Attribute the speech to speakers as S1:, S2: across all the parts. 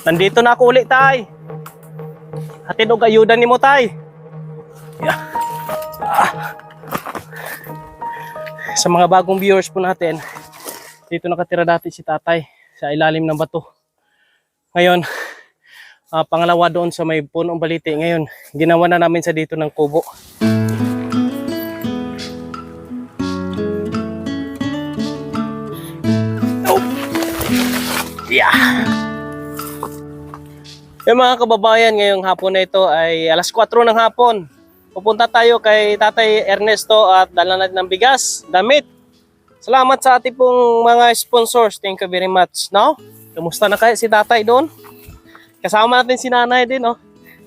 S1: Nandito na ako ulit, tay. Hatid og ayuda nimo, tay. Yeah. Sa mga bagong viewers po natin, dito nakatira dati si tatay sa ilalim ng bato. Ngayon, pangalawa doon sa may punong baliti. Ngayon, ginawa na namin sa dito ng kubo. Oh. Yeah. Mga kababayan, ngayong hapon na ito ay alas 4 ng hapon. Pupunta tayo kay Tatay Ernesto at dala natin ng bigas, damit. Salamat sa ating pong mga sponsors. Thank you very much. No? Kamusta na kayo si Tatay doon? Kasama natin si Nanay din, no?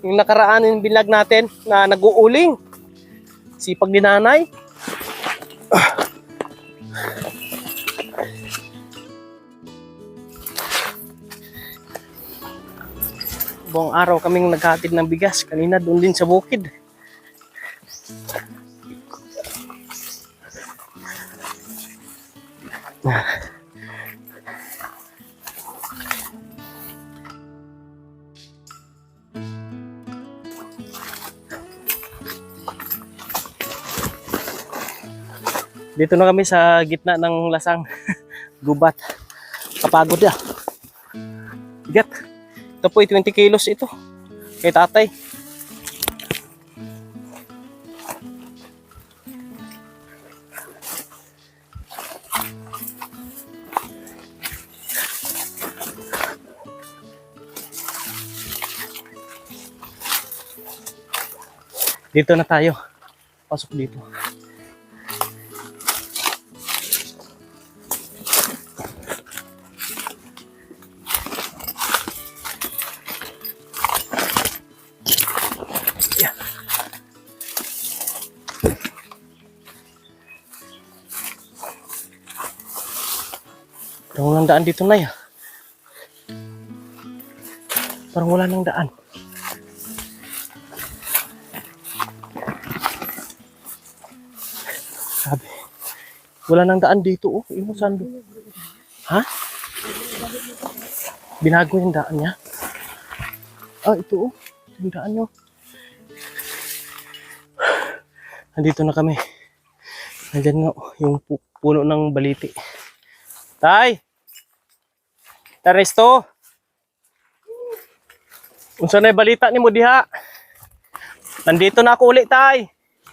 S1: Yung nakaraan yung bilag natin na nag-uuling. Sipag ni Nanay. Buong araw kaming naghatid ng bigas. Kanina doon din sa bukid. Dito na kami sa gitna ng lasang gubat. Kapagod ya. Bigat. Ito po 20 kilos ito. Kay tatay. Dito na tayo. Pasok dito. Parang walang daan dito na ya. Parang wala nang daan. Sabi, wala nang daan dito. Oh, ino sando. Ha? Binago yung daan niya. Ah, ito oh. Yung daan nyo. Nandito na kami. Nandyan nga yung puno ng baliti. Tay! Ernesto! Unsa na balita nimo diha? Nandito na ako ulit, tay.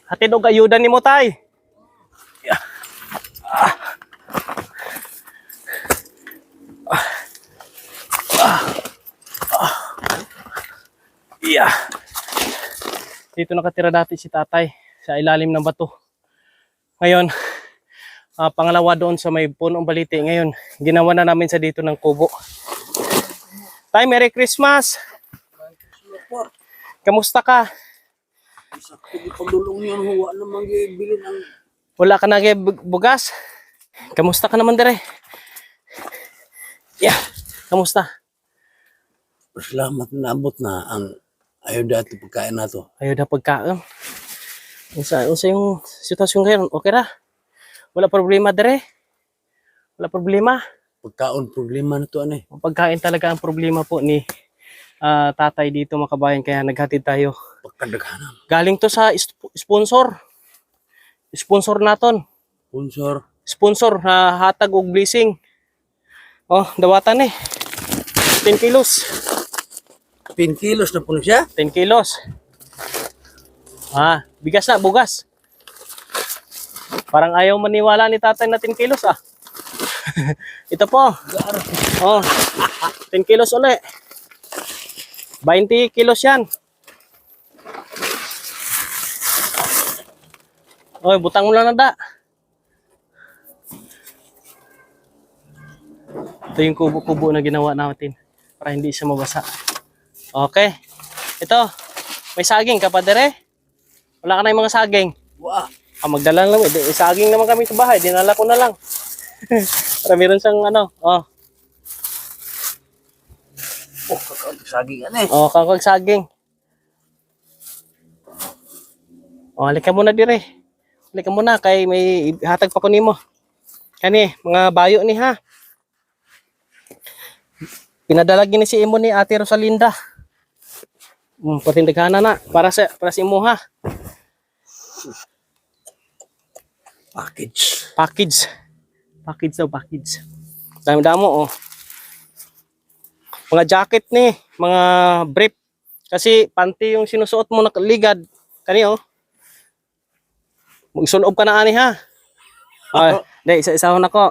S1: Hatid og ayuda nimo, tay. Yeah. Yeah. Dito nakatira dati si tatay sa ilalim ng bato. Ngayon, pangalawa doon sa may punong baliti. Ngayon, ginawa na namin sa dito ng kubo. Tay, Merry Christmas! Kamusta ka? Wala ka na bugas? Kamusta ka naman dire? Yeah, kamusta?
S2: Salamat na abot na ang ayuda at pagkain nato.
S1: Ayuda pagkain. Unsa yung sitwasyon ngayon? Okay ra? Wala problema dire? Wala problema?
S2: Pagkaon problema na to ano eh.
S1: Pagkain talaga ang problema po ni tatay dito mga kabayan, kaya naghatid tayo.
S2: Pagkadaghanan.
S1: Galing to sa sponsor. Sponsor naton.
S2: Sponsor.
S1: Sponsor na hatag og blessing. Oh, dawatan eh. 10 kilos.
S2: 10 kilos na po siya?
S1: 10 kilos. Bigas na, bugas. Parang ayaw maniwala ni tatay na 10 kilos ah. Ito po. Oh, 10 kilos ulit. 20 kilos yan. Oy, butang mo lang na da. Ito yung kubo-kubo na ginawa natin para hindi siya mabasa. Okay. Ito, may saging ka pa dire? Wala ka na yung mga saging?
S2: Wah.
S1: Magdala lang. Saging naman kami sa bahay. Dinala ko na lang. Para meron siyang ano. Oh.
S2: Oh, saging ano eh.
S1: Oh, kakag saging. Oh, halika muna dire. Halika muna kay may hatag pa ko nimo. Kani, mga bayo ni ha. Pinadalagin ni si imo ni Ate Rosalinda. Pating daghana na para sa imo ha.
S2: Package.
S1: Package. Dami-damo oh. Mga jacket ni, mga brief. Kasi panty yung sinusuot mo nakaligad. Kani oh. Magsulob ka na ani ha. Ay, dai isa-isahon ako.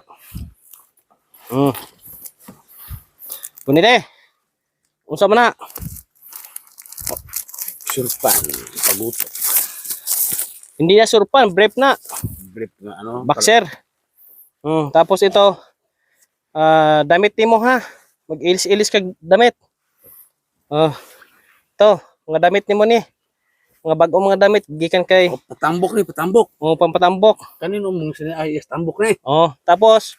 S1: Kuni de. Unsa man na?
S2: Surpan. Paguto.
S1: Hindi na surpan, brief na.
S2: Brief na ano.
S1: Boxer. Tapos ito, damit nimo ha. Mag-ilis-ilis kag damit. Ito, mga damit nimo ni. Mga bagong mga damit gikan kay
S2: Patambok ni, patambok.
S1: pampatambok.
S2: Kanino mong ay tambok ni.
S1: Tapos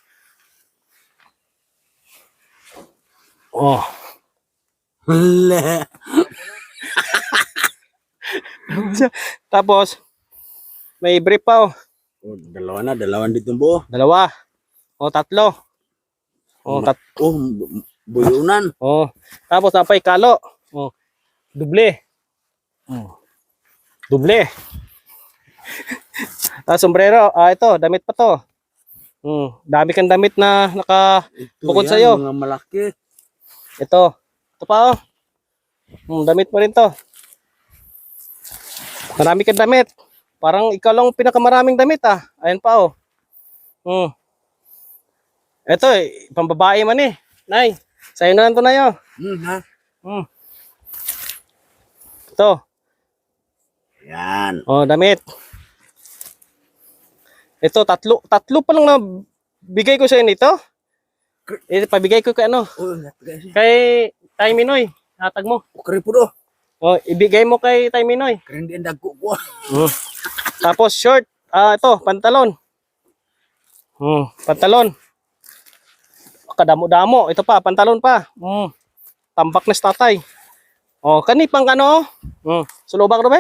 S2: Hala.
S1: tapos may brief pa oh.
S2: Dalawa dito buo.
S1: Dalawa. Tatlo.
S2: Buyunan.
S1: Tapos napay kalo. Duble. Duble. Sombrero. Ito, damit pa to. Dami kang damit na bukod sa iyo.
S2: Mga malaki.
S1: Ito pa oh. Damit mo rin to. Marami kang damit. Parang ikaw lang pinakamaraming damit ah. Ayan pa oh. Ito pambabae man eh. Nay, sa'yo na lang to na yun.
S2: Ha?
S1: Ito.
S2: Yan.
S1: Damit. Ito, tatlo pa lang na bigay ko sa'yo nito. Pabigay ko kay ano. Kay Tay Minoy. Hatag mo.
S2: Kari po do.
S1: Ibigay mo kay Tay Minoy.
S2: Kari din dagko ko.
S1: Tapos short. Ito, pantalon. Pantalon. Kadamo-damo. Ito pa, pantalon pa. Tambak na sa tatay. Kani pang ano. Sulubak do ba?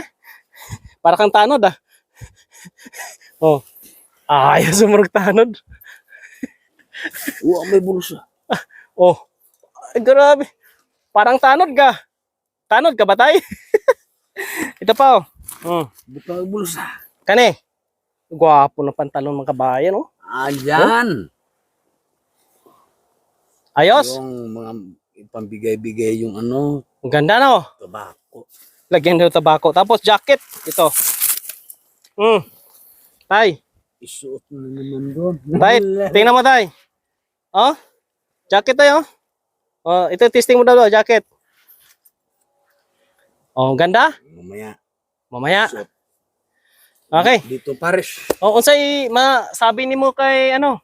S1: Para kang tanod ah. Ayaw sumurog tanod.
S2: May bulsa.
S1: Ay, grabe. Parang tanod ka. Tanod ka ba tay? Ito pa
S2: Butang bulsa.
S1: Kani. Gwapo na pantalon mga kabayan oh.
S2: Yan.
S1: Ayos.
S2: Yung mga ipambigay-bigay yung ano.
S1: Ang ganda no.
S2: Tabako.
S1: Lagyan daw tabako. Tapos jacket. Ito. Tay.
S2: Isuot mo na naman doon.
S1: Tay. Tingnan mo tay. Jacket tayo. Ito testing mo daw jacket. Ganda. Mamaya.
S2: Suot.
S1: Okay.
S2: Dito Paris.
S1: Unsay masabi nimo kay ano?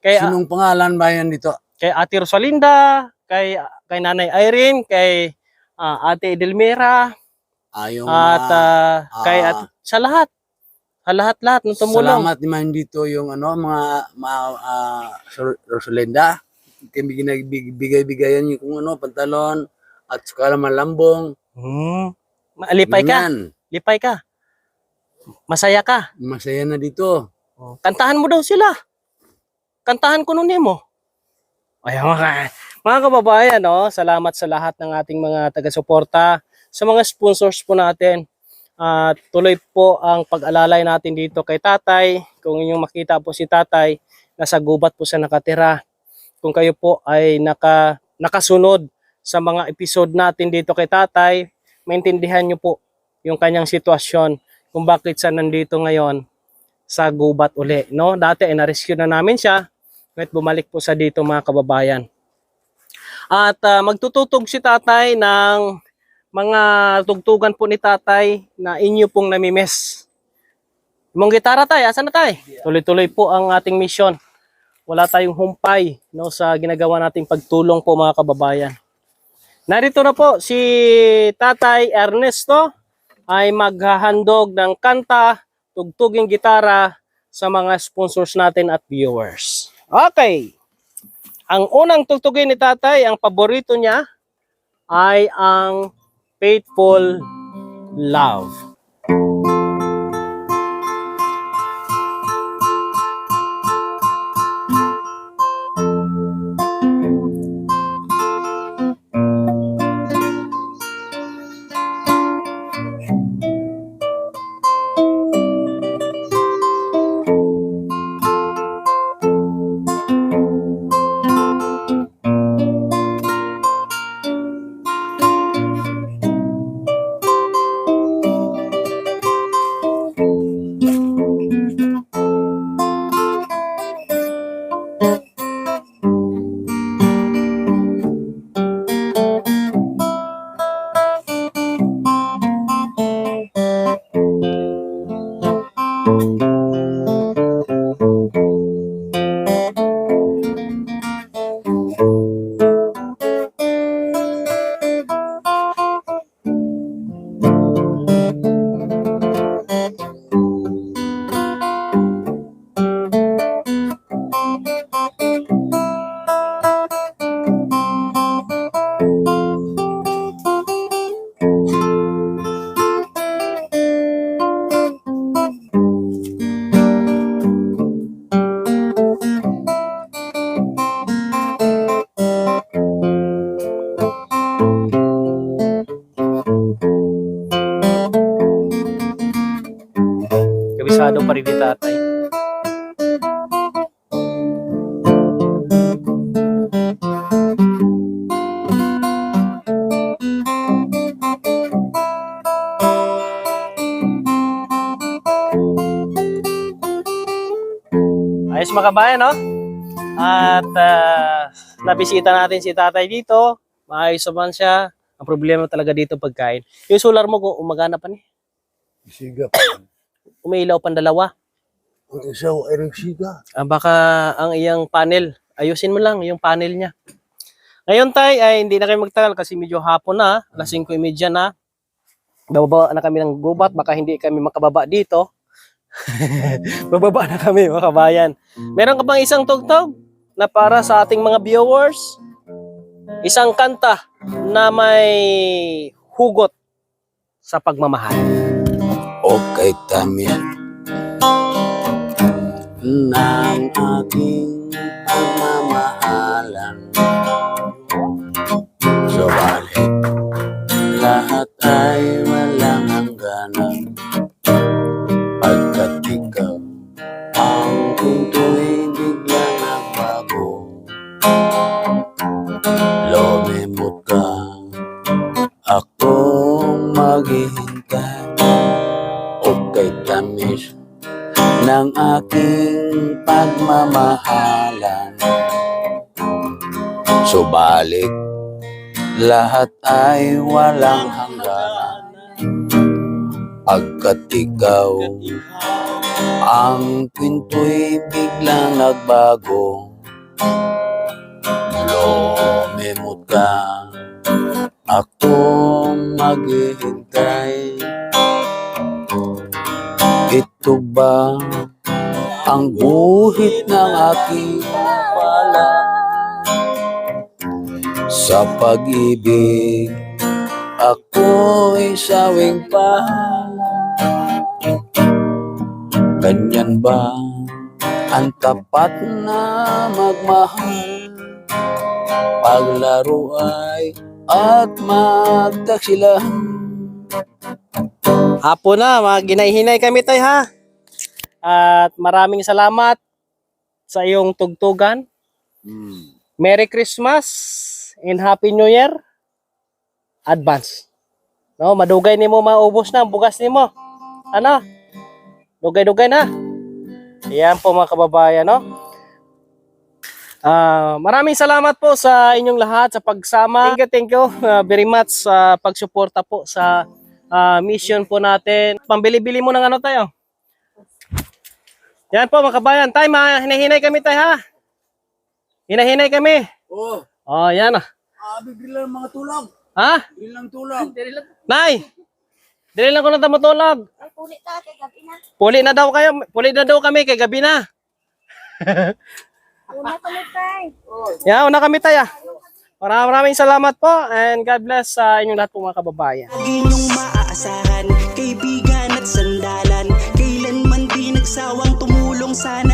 S1: Kay
S2: Sinong pangalan ba yan dito?
S1: kay Ate Rosalinda, kay Nanay Irene, kay Ate Edelmira, at kay sa lahat. Sa lahat ng tumulong.
S2: Salamat naman dito yung ano mga Rosalinda. Kami bigay-bigayan yung kung ano pantalon at saka malambong.
S1: Lipay ka. Lipay ka. Masaya ka.
S2: Masaya na dito.
S1: Kantahan mo daw sila. Kantahan ko nun mo. Ayun mga kababayan, salamat sa lahat ng ating mga taga-suporta, sa mga sponsors po natin. Tuloy po ang pag-alalay natin dito kay tatay. Kung inyong makita po si tatay, nasa gubat po siya nakatira. Kung kayo po ay nakasunod sa mga episode natin dito kay tatay, maintindihan nyo po yung kanyang sitwasyon kung bakit siya nandito ngayon sa gubat uli. No? Dati ay na-rescue na namin siya, ngayon bumalik po sa dito mga kababayan. At magtututog si tatay ng mga tugtugan po ni tatay na inyo pong namimiss. Mong gitara tay, asan na tay? Tuloy-tuloy po ang ating mission. Wala tayong humpay sa ginagawa nating pagtulong po mga kababayan. Narito na po si Tatay Ernesto ay maghahandog ng kanta, tugtuging gitara sa mga sponsors natin at viewers. Okay. Ang unang tugtugin ni tatay, ang paborito niya ay ang Faithful Love. pa rin ni tatay. Ayos mga kabayan, no? At nabisita natin si tatay dito. Maayos naman siya. Ang problema talaga dito pagkain. Yung solar mo, umagana pa ni.
S2: Siga.
S1: Umiilaw pang dalawa.
S2: Ang isa ay rin siga.
S1: Baka ang iyang panel. Ayusin mo lang yung panel niya. Ngayon tay, ay hindi na kayo magtagal kasi medyo hapon na. Alas 5:30 na. Bababa na kami ng gubat. Baka hindi kami makababa dito. Bababa na kami mga kabayan. Meron ka bang isang tugtog na para sa ating mga viewers? Isang kanta na may hugot sa pagmamahal.
S2: Okay, tamis ng aking pagmamahalan. Subalit, lahat ay walang hangganan. Pagkat ikaw, ang pinto'y biglang nagbago. Lumimot ka, ako maghihintay. Okay, tamis ng aking pagmamahalan. Subalit, lahat ay walang hangganan. Pagkat ikaw, ang pinto'y biglang nagbago. Lumimot ka, ako maghihintay. Ito ba ang guhit ng aking pala? Sa pag-ibig, ako'y sawing pahala. Ganyan ba ang tapat na magmahal? Paglaro ay at magtaksilan.
S1: Hapon na, ginay-hinay kami tay ha. At maraming salamat sa iyong tugtugan. Merry Christmas and Happy New Year. Advance. No, madugay nimo maubos na ang bugas nimo. Ano? Dugay-dugay na. Ayan po mga kababayan, no? Maraming salamat po sa inyong lahat sa pagsama. Thank you very much sa pagsuporta po sa mission po natin. Pambili-bili mo ng ano tayo. Yan po mga kabayan. Tay, hinahinay kami tay ha. Hinahinay kami.
S2: Oh,
S1: Yan
S2: bigla ng mga tulog.
S1: Ha?
S2: Bilang tulog.
S1: Nay! Dili lang ko na matulog.
S3: Ay, puli ta, kay gabi na.
S1: Puli na daw kayo. Puli na daw kami kay gabi na.
S3: Una kami tay.
S1: Una kami tayo. Maraming salamat po and God bless sa inyong lahat po mga kababayan.
S4: Lagi niyong maaasahan, kaibigan at sandalan. Kailanman di nagsawang tumulong sana